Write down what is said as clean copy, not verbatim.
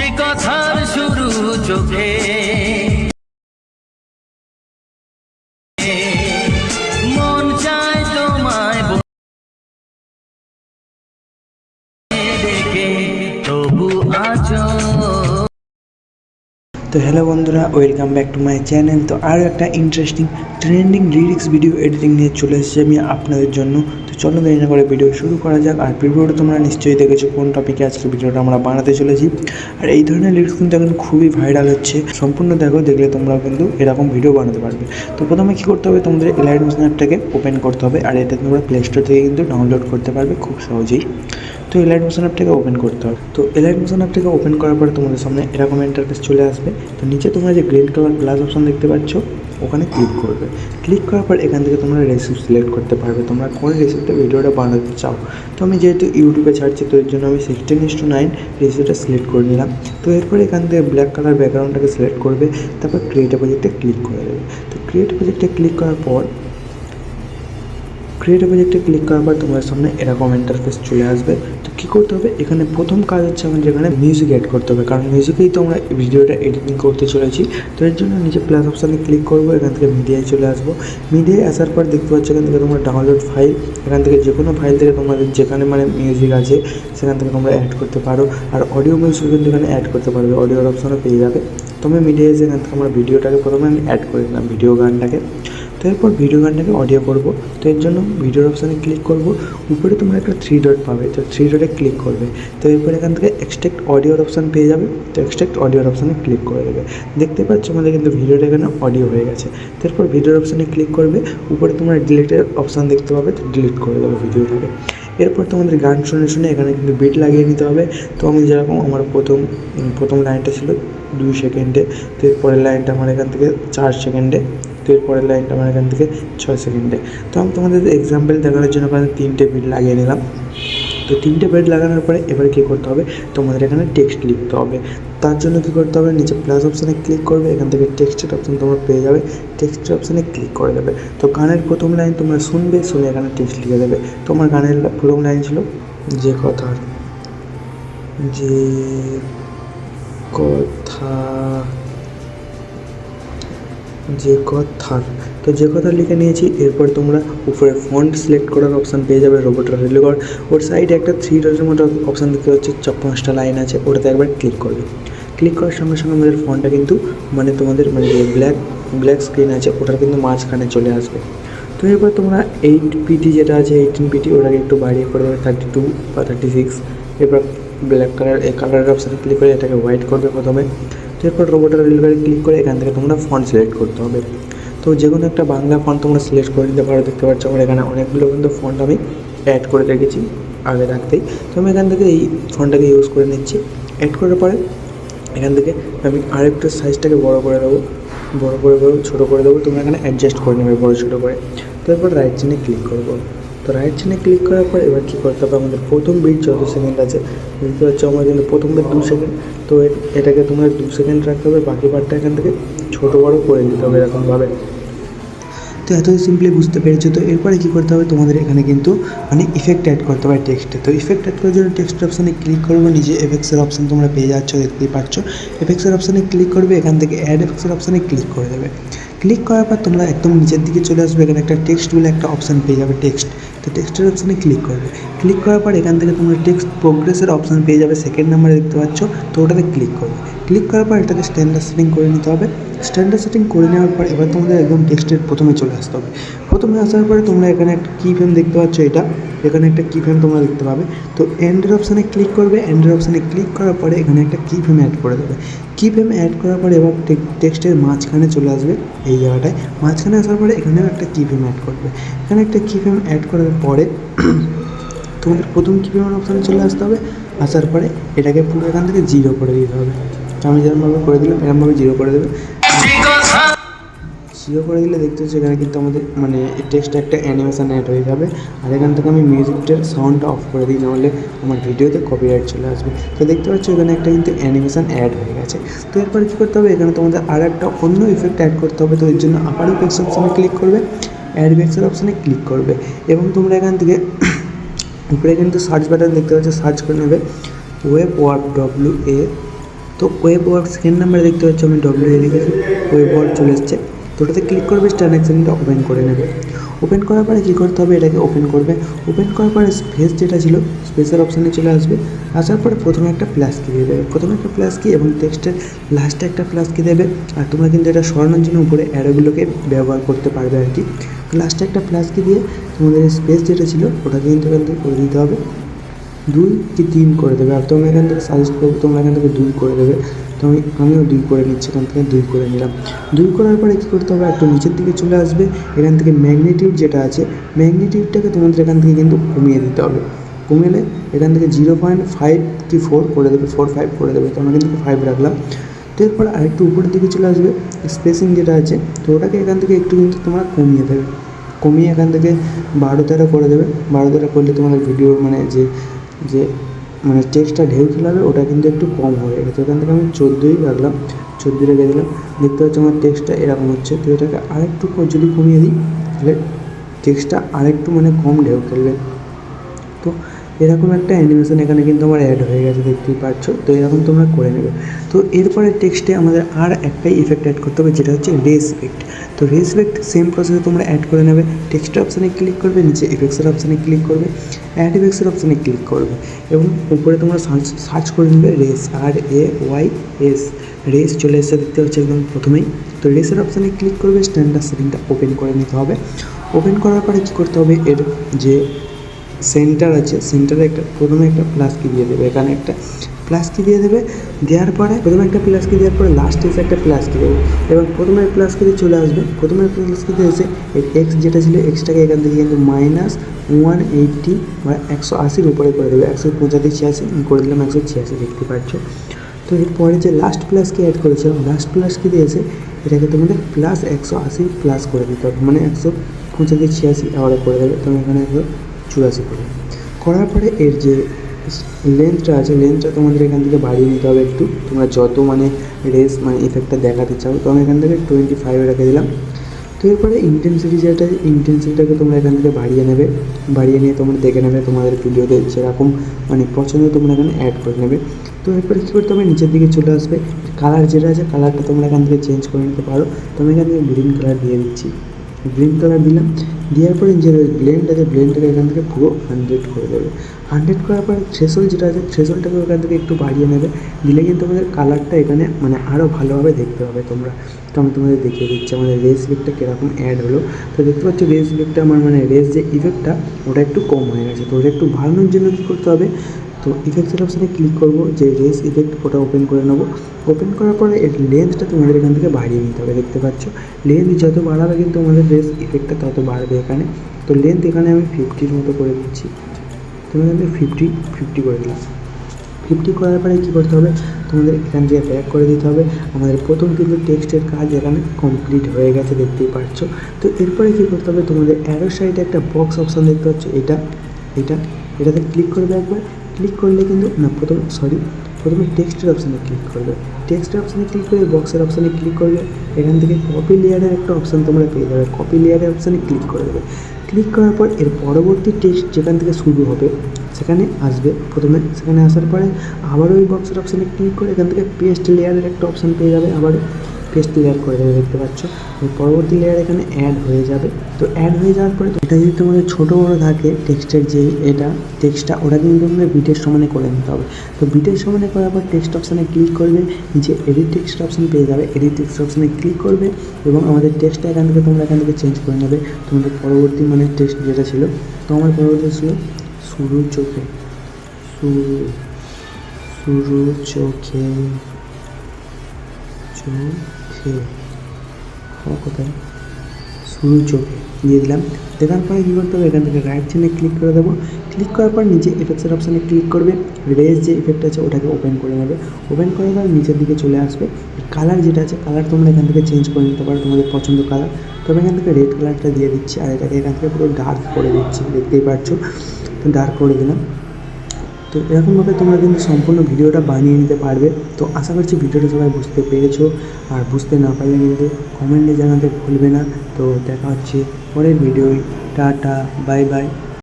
যে কথার শুরু চোখে, মন চায় তোমায় দেখে, তবু আছো। তো হ্যালো বন্ধুরা, welcome back to my channel. তো আরও একটা interesting trending lyrics video editing নিয়ে চলে এসেছি আমি আপনাদের জন্য। তো চলো দেরি না করে ভিডিও শুরু করা যাক। আর ভিডিওটা তোমরা নিশ্চয়ই দেখেছো কোন টপিকে আজকে ভিডিওটা আমরা বানাতে চলেছি। আর এই ধরনের লিরিক্স কিন্তু এখন খুবই ভাইরাল হচ্ছে। সম্পূর্ণ দেখো, দেখলে তোমরা কিন্তু এরকম ভিডিও বানাতে পারবে। তো প্রথমে কী করতে হবে, তোমাদের এলাইট মোশন অ্যাপটাকে ওপেন করতে হবে। আর এটা তোমরা প্লে স্টোর থেকে কিন্তু ডাউনলোড করতে পারবে খুব সহজেই। তো এলাইট মোশন অ্যাপটাকে ওপেন করতে হবে। তো এলাইট মোশন অ্যাপটাকে ওপেন করার পরে তোমাদের সামনে এরকম ইন্টারফেস চলে আসবে। তো নিচে তোমরা যে গ্রিন কালার প্লাস অপশন দেখতে পাচ্ছ, ওখানে ক্লিক করবে। ক্লিক করার পর এখান থেকে তোমরা রেসিপি সিলেক্ট করতে পারবে, তোমরা কোন রেসিপিতে ভিডিওটা বানাতে চাও। তো আমি যেহেতু ইউটিউবে ছাড়ছি, তো এর জন্য আমি 16:9 রেসিপিটা সিলেক্ট করে নিলাম। তো এরপর এখান থেকে ব্ল্যাক কালার ব্যাকগ্রাউন্ডটাকে সিলেক্ট করবে, তারপর ক্রিয়েট এ প্রজেক্টে ক্লিক করে দেবে। তো ক্রিয়েট এ প্রজেক্টে ক্লিক করার পর তোমার সামনে এরকম ইন্টারফেস চলে আসবে। তো কী করতে হবে, এখানে প্রথম কাজ হচ্ছে আমাদের যেখানে মিউজিক অ্যাড করতে হবে, কারণ মিউজিকেই তো আমরা ভিডিওটা এডিটিং করতে চলেছি। তো এর জন্য নিচে প্লাস অপশানে ক্লিক করবো, এখান থেকে মিডিয়ায় চলে আসবো। মিডিয়ায় আসার পর দেখতে পাচ্ছ এখান থেকে তোমরা ডাউনলোড ফাইল, এখান থেকে যে কোনো ফাইল থেকে তোমাদের যেখানে মিউজিক আছে সেখান থেকে তোমরা অ্যাড করতে পারো। আর অডিও মিউজিক কিন্তু এখানে অ্যাড করতে পারবে, অডিওর অপশানও পেয়ে যাবে। তুমি মিডিয়ায় এসে এখান থেকে আমরা ভিডিওটাকে প্রথমে আমি অ্যাড করে দিলাম, ভিডিও গানটাকে। তো এরপর ভিডিও গানটাকে অডিও করব। তো এর জন্য ভিডিওর অপশানে ক্লিক করব, উপরে তোমরা একটা 3 ডট পাবে, তো 3 ডটে ক্লিক করবে। তো এরপর এখান থেকে এক্সট্রাক্ট অডিওর অপশান পেয়ে যাবে, তো এক্সট্রাক্ট অডিওর অপশানে ক্লিক করে দেবে। দেখতে পাচ্ছ আমাদের কিন্তু ভিডিওটা এখানে অডিও হয়ে গেছে। তো এরপর ভিডিওর অপশানে ক্লিক করবে, উপরে তোমরা ডিলিটের অপশান দেখতে পাবে, তো ডিলিট করে দেবে ভিডিওটাকে। এরপর তোমাদের গান শুনে শুনে এখানে কিন্তু বিট লাগিয়ে নিতে হবে। তো আমি যেরকম আমার প্রথম লাইনটা ছিল 2 সেকেন্ডে, তো এরপরের লাইনটা আমার এখান থেকে 4 সেকেন্ডে, তো এরপরের লাইনটা আমার এখান থেকে 6 সেকেন্ডে। তো আমি তোমাদের এক্সাম্পল দেখানোর জন্য ওখানে 3টে বিট লাগিয়ে নিলাম। তো 3টে বিট লাগানোর পরে এবার কী করতে হবে, তোমাদের এখানে টেক্সট লিখতে হবে। তার জন্য কী করতে হবে, নিচে প্লাস অপশানে ক্লিক করবে, এখান থেকে টেক্সটের অপশান তোমরা পেয়ে যাবে, টেক্সটের অপশানে ক্লিক করে দেবে। তো গানের প্রথম লাইন তোমরা শুনবে, শুনে এখানে টেক্সট লিখে দেবে। তোমার গানের প্রথম লাইন ছিল যে কথা তো যে কথা লিখে নিয়েছি। এরপর তোমরা উপরে ফন্ট সিলেক্ট করার অপশান পেয়ে যাবে, রোবটের রিলিভার। ওর সাইডে একটা 3 ডটের মতো অপশান দেখতে পাচ্ছি, 5টা লাইন আছে, ওটাতে একবার ক্লিক করবে। ক্লিক করার সঙ্গে সঙ্গে আমাদের ফন্টটা কিন্তু তোমাদের যে ব্ল্যাক স্ক্রিন আছে ওটার কিন্তু মাঝখানে চলে আসবে। তো এরপর তোমরা 8pt যেটা আছে 18pt ওটাকে একটু বাড়িয়ে করে দেবে 32 বা 36। এরপর ব্ল্যাক কালার এই কালারের অপশানে ক্লিক করে এটাকে হোয়াইট করবে প্রথমে। তো এরপর রোবটের রিলিভারে ক্লিক করে এখান থেকে তোমরা ফন্ট সিলেক্ট করতে হবে। তো যে কোনো একটা বাংলা ফন্ট তোমরা সিলেক্ট করে নিতে পারো। দেখতে পাচ্ছ আমার এখানে অনেকগুলো কিন্তু ফন্ট আমি অ্যাড করে রেখেছি আগে রাখতেই। তো আমি এখান থেকে এই ফন্টটাকে ইউজ করে নিচ্ছি। অ্যাড করার পরে এখান থেকে আমি আরেকটু সাইজটাকে বড় করে দেবো, ছোটো করে দেবো। তোমরা এখানে অ্যাডজাস্ট করে নেবে বড়ো ছোটো করে। তো এরপর রাইট চিহ্নে ক্লিক করবো। তো রাইট চিহ্নে ক্লিক করার পর এবার কী করতে হবে, আমাদের প্রথম বিট যত সেকেন্ড আছে দেখতে পাচ্ছ আমার কিন্তু প্রথম বিট 2 সেকেন্ড। তো এটাকে তোমার 2 সেকেন্ড রাখতে হবে, বাকি পার্টটা এখান থেকে ছোটো বড়ো করে দিতে হবে এরকমভাবে। তো এতই সিম্পলি বুঝতে পেরেছো। তো এরপরে কী করতে হবে, তোমাদের এখানে কিন্তু ইফেক্ট অ্যাড করতে হবে টেক্সটে। তো ইফেক্ট অ্যাড করার জন্য টেক্সট অপশানে ক্লিক করবো, নিজে এফেক্টসের অপশান তোমরা পেয়ে যাচ্ছ, দেখতেই পাচ্ছ। এফেক্টসের অপশানে ক্লিক করবে, এখান থেকে অ্যাড এফেক্টসের অপশানে ক্লিক করে দেবে। ক্লিক করার পর তোমরা একদম নিচের দিকে চলে আসবে, এখানে একটা টেক্সট বলে একটা অপশান পেয়ে যাবে, টেক্সট। তো টেক্সটের অপশানে ক্লিক করবে। ক্লিক করার পর এখান থেকে তোমরা টেক্সট প্রোগ্রেসের অপশান পেয়ে যাবে, 2nd নাম্বারে দেখতে পাচ্ছ। তো ওটাতে ক্লিক করবে। ক্লিক করার পর এটাকে স্ট্যান্ডার্ড সেটিং করে নিতে হবে। স্ট্যান্ডার্ড সেটিং করে নেওয়ার পর এবার তোমাদের একদম টেক্সটের প্রথমে চলে আসতে হবে। প্রথমে আসার পরে তোমরা এখানে একটা কি ফ্রেম দেখতে পাচ্ছ, এখানে একটা কি ফ্রেম তোমরা দেখতে পাবে। তো এন্ডের অপশানে ক্লিক করবে। এন্ডের অপশানে ক্লিক করার পরে এখানে একটা কি ফ্রেম অ্যাড করে দেবে। কি ফ্রেম অ্যাড করার পরে এবার টেক্সটের মাঝখানে চলে আসবে, এই জায়গাটায়। মাঝখানে আসার পরে এখানেও একটা কি ফ্রেম অ্যাড করবে। এখানে একটা কি ফ্রেম অ্যাড করার পরে তোমাদের প্রথম কি ফ্রেমের অপশানে চলে আসতে হবে। আসার পরে এটাকে পুরো এখান থেকে 0 করে দিতে হবে। আমি যেরকমভাবে করে দিলাম এরকমভাবে 0 করে দেবে। 0 করে দিলে দেখতে হচ্ছে এখানে কিন্তু আমাদের টেক্সটে একটা অ্যানিমেশান অ্যাড হয়ে যাবে। আর এখান থেকে আমি মিউজিকটার সাউন্ডটা অফ করে দিই, নাহলে আমার ভিডিওতে কপিরাইট চলে আসবে। তো দেখতে পাচ্ছ এখানে একটা কিন্তু অ্যানিমেশান অ্যাড হয়ে গেছে। তো এরপর কী করতে হবে, এখানে তোমাদের আর একটা অন্য ইফেক্ট অ্যাড করতে হবে। তো এর জন্য আবার ইফেক্টস অপশানে ক্লিক করবে, অ্যাড ইফেক্টসের অপশানে ক্লিক করবে এবং তোমরা এখান থেকে উপরে কিন্তু সার্চ বাটন দেখতে পাচ্ছ, সার্চ করে নেবে ওয়েব ওয়ার্ক WAVE তো ওয়েব ওয়ার্ক সেকেন্ড নাম্বারে দেখতে পাচ্ছ আমি ডব্লিউ লিখেছি, ওয়েব ওয়ার্ক চলে এসছে। তো ওটাতে ক্লিক করবে, ট্রানজ্যাকশনটা ওপেন করে নেবে। ওপেন করার পরে কী করতে হবে, এটাকে ওপেন করবে। ওপেন করার পরে স্পেস যেটা ছিল স্পেসের অপশানে চলে আসবে। আসার পরে প্রথমে একটা প্লাস কি দিয়ে দেবে, প্রথমে একটা প্লাস কি এবং টেক্সটের লাস্টে একটা প্লাস কি দেবে। আর তোমরা কিন্তু এটা সরানোর জন্য উপরে অ্যারোগুলোকে ব্যবহার করতে পারবে আর কি। লাস্টে একটা প্লাস কি দিয়ে তোমাদের স্পেস যেটা ছিল ওটাকে কিন্তু এখান থেকে করে দিতে হবে, 2 কি 3 করে দেবে। আর তোমরা এখান থেকে সাজেস্ট করবো তোমরা এখান থেকে 2 করে দেবে। তো আমিও 2 করে নিচ্ছি, এখান থেকে 2 করে নিলাম। 2 করার পরে কী করতে হবে, একটু নিচের দিকে চলে আসবে। এখান থেকে ম্যাগনিটিউড যেটা আছে, ম্যাগনিটিউডটাকে তোমাদের এখান থেকে কিন্তু কমিয়ে দিতে হবে। কমিয়ে এখান থেকে 0.5 কি 4 করে দেবে, 4.5 করে দেবে। তো আমরা কিন্তু 5 রাখলাম। তো এরপর আরেকটু উপরের দিকে চলে আসবে, স্পেসিং যেটা আছে তো ওটাকে এখান থেকে একটু কিন্তু তোমরা কমিয়ে দেবে। কমিয়ে এখান থেকে 12-13 করে দেবে। 12-13 করলে তোমাদের ভিডিও মানে যে মানে টেক্সটটা ঢেউ খেলাবে ওটা কিন্তু একটু কম হবে। তো এখান থেকে আমি 14ই রাখলাম, 14 রেখে দিলাম। দেখতে পাচ্ছি আমার টেক্সটটা এরকম হচ্ছে। তো এটাকে আরেকটু যদি কমিয়ে দিই তাহলে টেক্সটটা আরেকটু মানে কম ঢেউ খেলবে। তো এরকম একটা অ্যানিমেশন এখানে কিন্তু আমার অ্যাড হয়ে গেছে, দেখতেই পাচ্ছ। তো এরকম তোমরা করে নেবে। তো এরপরে টেক্সটে আমাদের আর একটাই ইফেক্ট অ্যাড করতে হবে, যেটা হচ্ছে রেস ইফেক্ট। তো রেস ইফেক্ট সেম প্রসেসে তোমরা অ্যাড করে নেবে। টেক্সটের অপশানে ক্লিক করবে, নিচে ইফেক্টসের অপশানে ক্লিক করবে, অ্যাড ইফেক্টসের অপশানে ক্লিক করবে এবং উপরে তোমরা সার্চ করে নেবে রেস, RAYS, রেস চলে এসে দেখতে হচ্ছে একদম প্রথমেই। তো রেসের অপশানে ক্লিক করবে, স্ট্যান্ডার্ড সেটিংটা ওপেন করে নিতে হবে। ওপেন করার পরে কী করতে হবে, এর যে সেন্টার আছে সেন্টারে প্রথমে একটা প্লাস কি দিয়ে দেবে, এখানে একটা প্লাস কি দিয়ে দেবে। দেওয়ার পরে প্রথমে একটা প্লাস কি দেওয়ার পরে লাস্টে এসে একটা প্লাস কি দেবে এবং প্রথমে প্লাস কি দিয়ে চলে আসবে। প্রথমে প্লাস কি দিয়ে এসে এই এক্স যেটা ছিল এক্সটাকে এখান থেকে কিন্তু -180 বা 180 উপরে করে দেবে। 185-86 করে দিলাম, 186 দেখতে পাচ্ছ। তো এরপরে যে লাস্ট প্লাস কি অ্যাড করেছিলাম, লাস্ট প্লাস কি দিয়েছে এটাকে তোমাদের +180 প্লাস করে দিতে হবে, মানে 185-86 আবার করে দেবে। তুমি এখানে 184 করে করার পরে এর যে লেন্থটা আছে লেন্থটা তোমাদের এখান থেকে বাড়িয়ে নিতে হবে একটু। তোমরা যত মানে রেস মানে ইফেক্টটা দেখাতে চাও তো আমি এখান থেকে 25 রেখে দিলাম। তো এরপরে ইন্টেন্সিটি যেটা ইন্টেন্সিটিটাকে তোমরা এখান থেকে বাড়িয়ে নেবে, বাড়িয়ে নিয়ে তোমরা দেখে নেবে তোমাদের ভিডিওতে যেরকম মানে পছন্দ তোমরা এখানে অ্যাড করে নেবে। তো এরপরে কী করতে হবে, নিচের দিকে চলে আসবে। কালার যেটা আছে কালারটা তোমরা এখান থেকে চেঞ্জ করে নিতে পারো। তো আমি এখান থেকে গ্রিন কালার দিয়ে দিচ্ছি, গ্রিন কালার দিলাম। দেওয়ার পরে যে ব্লেন্ড আছে ব্লেন্ডটাকে এখান থেকে পুরো 100 করে দেবে। 100 করার পরে থ্রেশহোল্ড যেটা আছে থ্রেশহোল্ডটাকে এখান থেকে একটু বাড়িয়ে নেবে। দিলে কিন্তু আমাদের কালারটা এখানে মানে আরও ভালোভাবে দেখতে পাবে তোমরা। তো আমি তোমাদের দেখিয়ে দিচ্ছি আমাদের রেস ইফেক্টটা কীরকম অ্যাড হলো। তো দেখতে পাচ্ছি রেস ইফেক্টটা আমার মানে রেস যে ইফেক্টটা ওটা একটু কম হয়ে গেছে। তো ওটা একটু বাড়ানোর জন্য কী করতে হবে, তো ইফেক্টসের অপশানে ক্লিক করব, যে রেস ইফেক্ট ওটা ওপেন করে নেবো। ওপেন করার পরে এর লেন্থটা তোমাদের এখান থেকে বাড়িয়ে নিতে হবে। দেখতে পাচ্ছ লেন্থ যত বাড়াবে কিন্তু আমাদের রেস ইফেক্টটা তত বাড়বে এখানে। তো লেন্থ এখানে আমি 50-র মতো করে দিচ্ছি। তুমি এখানে 50 করে দিলাম। 50 করার পরে কী করতে হবে, তোমাদের এখান থেকে ব্যাক করে দিতে হবে। আমাদের প্রথম কিন্তু টেক্সটের কাজ এখানে কমপ্লিট হয়ে গেছে, দেখতেই পাচ্ছ। তো এরপরে কী করতে হবে, তোমাদের অ্যারো সাইডে একটা বক্স অপশান দেখতে পাচ্ছ, এটাতে ক্লিক করবে একবার। ক্লিক করলে কিন্তু না প্রথমে টেক্সটের অপশানে ক্লিক করবে। টেক্সটের অপশানে ক্লিক করে বক্সের অপশানে ক্লিক করবে। এখান থেকে কপি লেয়ারের একটা অপশান তোমরা পেয়ে যাবে, কপি লেয়ারের অপশানে ক্লিক করে দেবে। ক্লিক করার পর এর পরবর্তী টেক্সট যেখান থেকে শুরু হবে সেখানে আসবে। প্রথমে সেখানে আসার পরে আবার ওই বক্সের অপশানে ক্লিক করে এখান থেকে পেস্ট লেয়ারের একটা অপশান পেয়ে যাবে, আবার পেস্ট লেয়ার করে দেবে। দেখতে পাচ্ছ পরবর্তী লেয়ার এখানে অ্যাড হয়ে যাবে। তো অ্যাড হয়ে যাওয়ার পরে এটা যদি তোমাদের ছোটো বড়ো থাকে টেক্সটের যে টেক্সটটা ওটা কিন্তু তোমরা বিটের সমানে করে নিতে হবে। তো বিটের সমানে করার পর টেক্সট অপশানে ক্লিক করবে, নিচে এডিট টেক্সট অপশান পেয়ে যাবে। এডিট টেক্সট অপশানে ক্লিক করবে এবং আমাদের টেক্সটটা এখান থেকে চেঞ্জ করে নেবে। তোমাদের পরবর্তী মানে টেক্সট যেটা ছিল, তো আমার পরবর্তী ছিল শুরু চোখে কোথায় শুরু চোখে দিয়ে দিলাম। দেখার পরে কী করতে হবে, এখান থেকে রাইট চেনে ক্লিক করে দেবো। ক্লিক করার পর নিচে ইফেক্টসের অপশানে ক্লিক করবে, রেস যে ইফেক্ট আছে ওটাকে ওপেন করে নেবে। ওপেন করার পর নিচের দিকে চলে আসবে। কালার যেটা আছে কালার তোমরা এখান থেকে চেঞ্জ করে নিতে পারো তোমাদের পছন্দ কালার। তো আমি এখান থেকে রেড কালারটা দিয়ে দিচ্ছি আর এটাকে এখান থেকে পুরো ডার্ক করে দিচ্ছি, দেখতেই পাচ্ছ। তো ডার্ক করে দিলাম। তো এরকমভাবে তোমরা কিন্তু সম্পূর্ণ ভিডিওটা বানিয়ে নিতে পারবে। তো আশা করছি ভিডিওটা সবাই বুঝতে পেরেছো, আর বুঝতে না পারলে কিন্তু কমেন্টে জানাতে ভুলবে না। তো দেখা হচ্ছে পরের ভিডিওয়। Tata, bye bye.